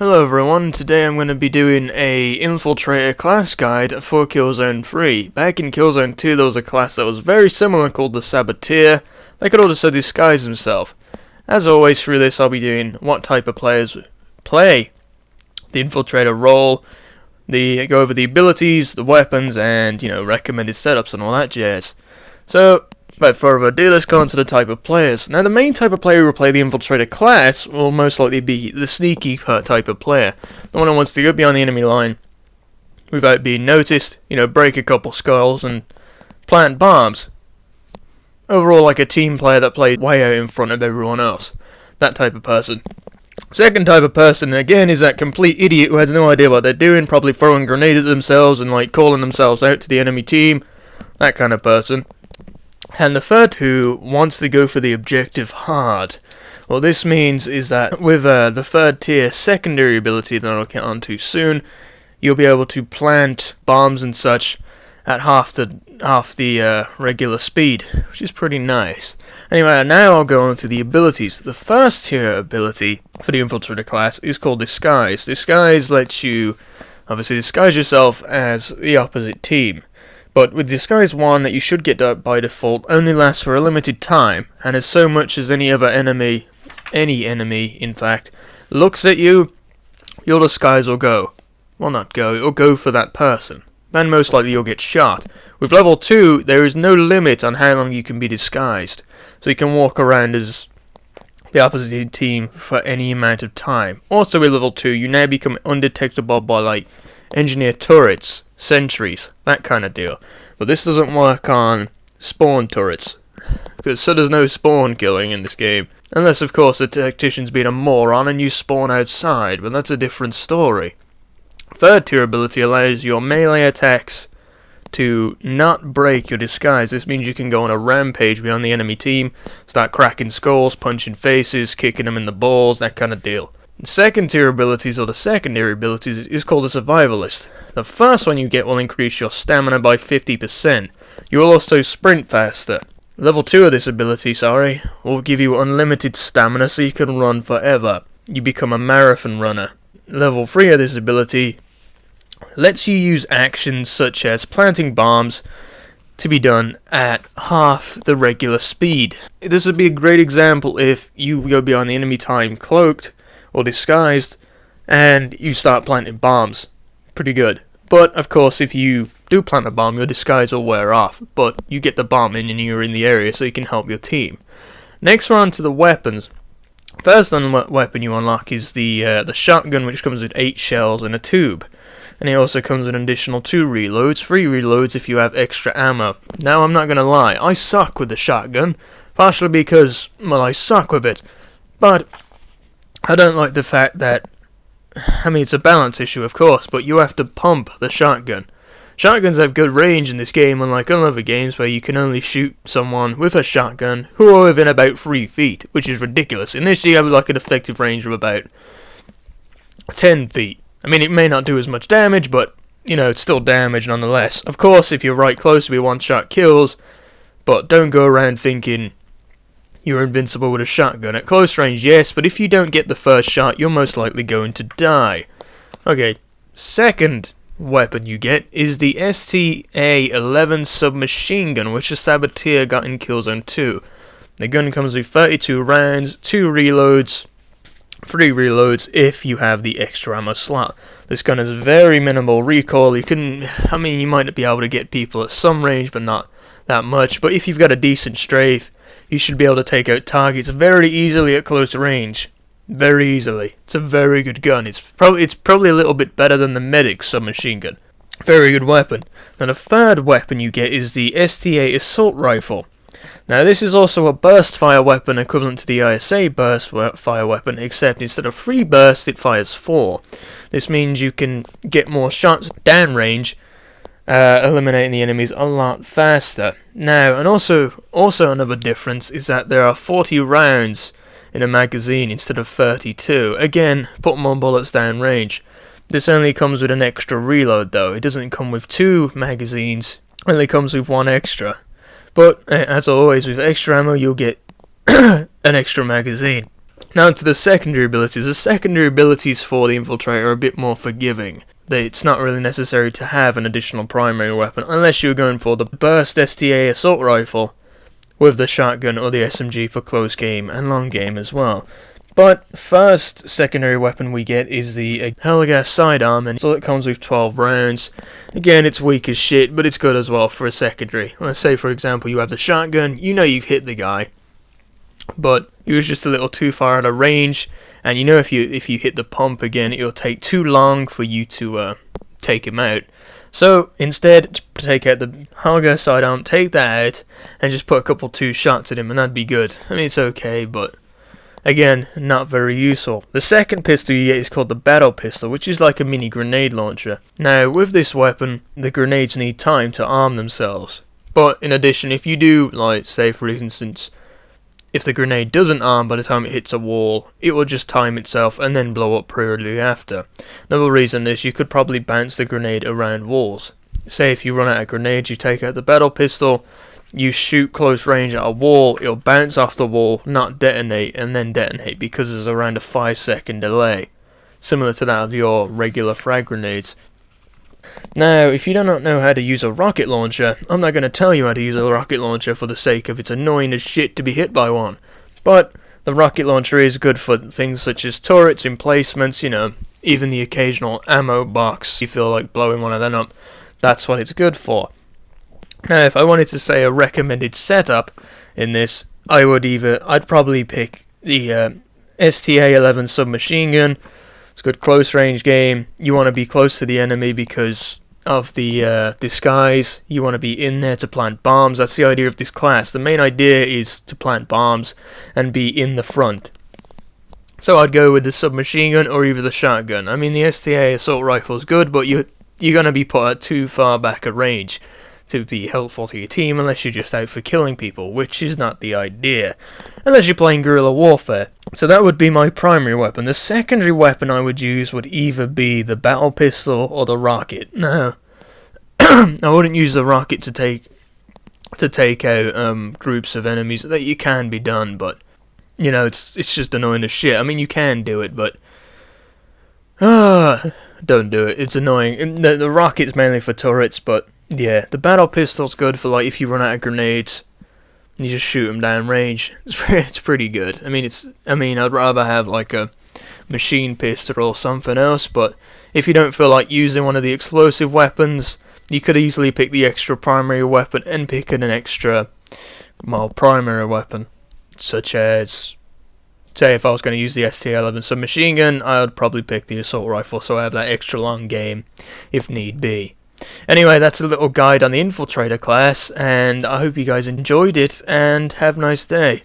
Hello everyone, today I'm going to be doing a Infiltrator class guide for Killzone 3. Back in Killzone 2 there was a class that was very similar called the Saboteur that could also disguise himself. As always through this I'll be doing what type of players play the Infiltrator role, go over the abilities, the weapons, and recommended setups and all that jazz. So, without further ado, let's go on to the type of players. Now, the main type of player who will play the Infiltrator class will most likely be the sneaky type of player. The one who wants to go beyond the enemy line without being noticed, break a couple skulls and plant bombs. Overall, like a team player that plays way out in front of everyone else. That type of person. Second type of person, again, is that complete idiot who has no idea what they're doing, probably throwing grenades at themselves and calling themselves out to the enemy team. That kind of person. And the third who wants to go for the objective hard. What this means is that with the third tier secondary ability that I'll get onto soon, you'll be able to plant bombs and such at half the regular speed, which is pretty nice. Anyway, now I'll go on to the abilities. The first tier ability for the Infiltrator class is called Disguise. Disguise lets you obviously disguise yourself as the opposite team. But with Disguise 1 that you should get by default only lasts for a limited time, and as so much as any enemy in fact, looks at you, your disguise will go. Well, not go, it'll go for that person. And most likely you'll get shot. With level 2, there is no limit on how long you can be disguised. So you can walk around as the opposite team for any amount of time. Also with level 2, you now become undetectable by engineer turrets, sentries, that kind of deal. But this doesn't work on spawn turrets, because there's no spawn killing in this game. Unless, of course, the tactician's been a moron and you spawn outside, but that's a different story. Third tier ability allows your melee attacks to not break your disguise. This means you can go on a rampage beyond the enemy team, start cracking skulls, punching faces, kicking them in the balls, that kind of deal. Second tier abilities, or the secondary abilities, is called a Survivalist. The first one you get will increase your stamina by 50%. You will also sprint faster. Level 2 of this ability, will give you unlimited stamina so you can run forever. You become a marathon runner. Level 3 of this ability lets you use actions such as planting bombs to be done at half the regular speed. This would be a great example if you go beyond the enemy time cloaked or disguised and you start planting bombs. Pretty good. But of course, if you do plant a bomb, your disguise will wear off, but you get the bomb in and you're in the area so you can help your team. Next we're on to the weapons. First weapon you unlock is the shotgun, which comes with 8 shells and a tube. And it also comes with an additional 2 reloads, 3 reloads if you have extra ammo. Now, I'm not going to lie, I suck with the shotgun, partially because, I suck with it. But I don't like the fact that, it's a balance issue, of course, but you have to pump the shotgun. Shotguns have good range in this game, unlike other games where you can only shoot someone with a shotgun who are within about 3 feet, which is ridiculous. In this, you have an effective range of about 10 feet. It may not do as much damage, but, it's still damage nonetheless. Of course, if you're right close, it'll be one-shot kills, but don't go around thinking you're invincible with a shotgun. At close range, yes, but if you don't get the first shot, you're most likely going to die. Okay, second weapon you get is the STA-11 submachine gun, which the Saboteur got in Killzone 2. The gun comes with 32 rounds, 2 reloads, 3 reloads if you have the extra ammo slot. This gun has very minimal recoil. You might be able to get people at some range, but not that much. But if you've got a decent strafe, you should be able to take out targets very easily at close range. Very easily. It's a very good gun. It's probably a little bit better than the Medic submachine gun. Very good weapon. Now the third weapon you get is the STA assault rifle. Now this is also a burst fire weapon equivalent to the ISA burst fire weapon, except instead of 3 bursts it fires 4. This means you can get more shots downrange, eliminating the enemies a lot faster. Now, and also another difference is that there are 40 rounds in a magazine instead of 32. Again, put more bullets down range. This only comes with an extra reload though. It doesn't come with 2 magazines, it only comes with 1 extra. But as always, with extra ammo you'll get an extra magazine. Now to the secondary abilities. The secondary abilities for the Infiltrator are a bit more forgiving. It's not really necessary to have an additional primary weapon unless you're going for the Burst STA Assault Rifle with the shotgun or the SMG for close game and long game as well. But first secondary weapon we get is the Helgas sidearm, and so it comes with 12 rounds. Again, it's weak as shit, but it's good as well for a secondary. Let's say for example you have the shotgun, you know you've hit the guy, but he was just a little too far out of range, and you know if you hit the pump again, it'll take too long for you to take him out. So instead, take out the Helgas sidearm, take that out, and just put a couple 2 shots at him, and that'd be good. I mean, it's okay, but again, not very useful. The second pistol you get is called the Battle Pistol, which is like a mini grenade launcher. Now, with this weapon, the grenades need time to arm themselves. But in addition, if you do, like, say for instance, if the grenade doesn't arm by the time it hits a wall, it will just time itself and then blow up periodically after. Another reason is you could probably bounce the grenade around walls. Say if you run out of grenades, you take out the Battle Pistol, you shoot close range at a wall, it'll bounce off the wall, not detonate, and then detonate because there's around a 5-second delay, similar to that of your regular frag grenades. Now, if you do not know how to use a rocket launcher, I'm not going to tell you how to use a rocket launcher for the sake of it's annoying as shit to be hit by one. But the rocket launcher is good for things such as turrets, emplacements, you know, even the occasional ammo box. You feel like blowing one of them up, that's what it's good for. Now, if I wanted to say a recommended setup in this, I'd probably pick the STA-11 submachine gun. It's a good close range game. You want to be close to the enemy because of the disguise. You want to be in there to plant bombs. That's the idea of this class. The main idea is to plant bombs and be in the front. So I'd go with the submachine gun or even the shotgun. I mean, the STA assault rifle is good, but you're going to be put at too far back a range to be helpful to your team unless you're just out for killing people, which is not the idea, unless you're playing guerrilla warfare. So that would be my primary weapon. The secondary weapon I would use would either be the Battle Pistol or the rocket. No, I wouldn't use the rocket to take out groups of enemies. That you can be done, but you know it's just annoying as shit. I mean, you can do it, but don't do it. It's annoying. The rocket's mainly for turrets, but yeah, the Battle Pistol's good for like if you run out of grenades, you just shoot them down range. It's pretty good. I mean, I'd rather have like a machine pistol or something else, but if you don't feel like using one of the explosive weapons, you could easily pick the extra primary weapon and pick an extra, well, primary weapon, such as, say if I was going to use the STA-11 submachine gun, I would probably pick the assault rifle so I have that extra long game if need be. Anyway, that's a little guide on the Infiltrator class, and I hope you guys enjoyed it, and have a nice day.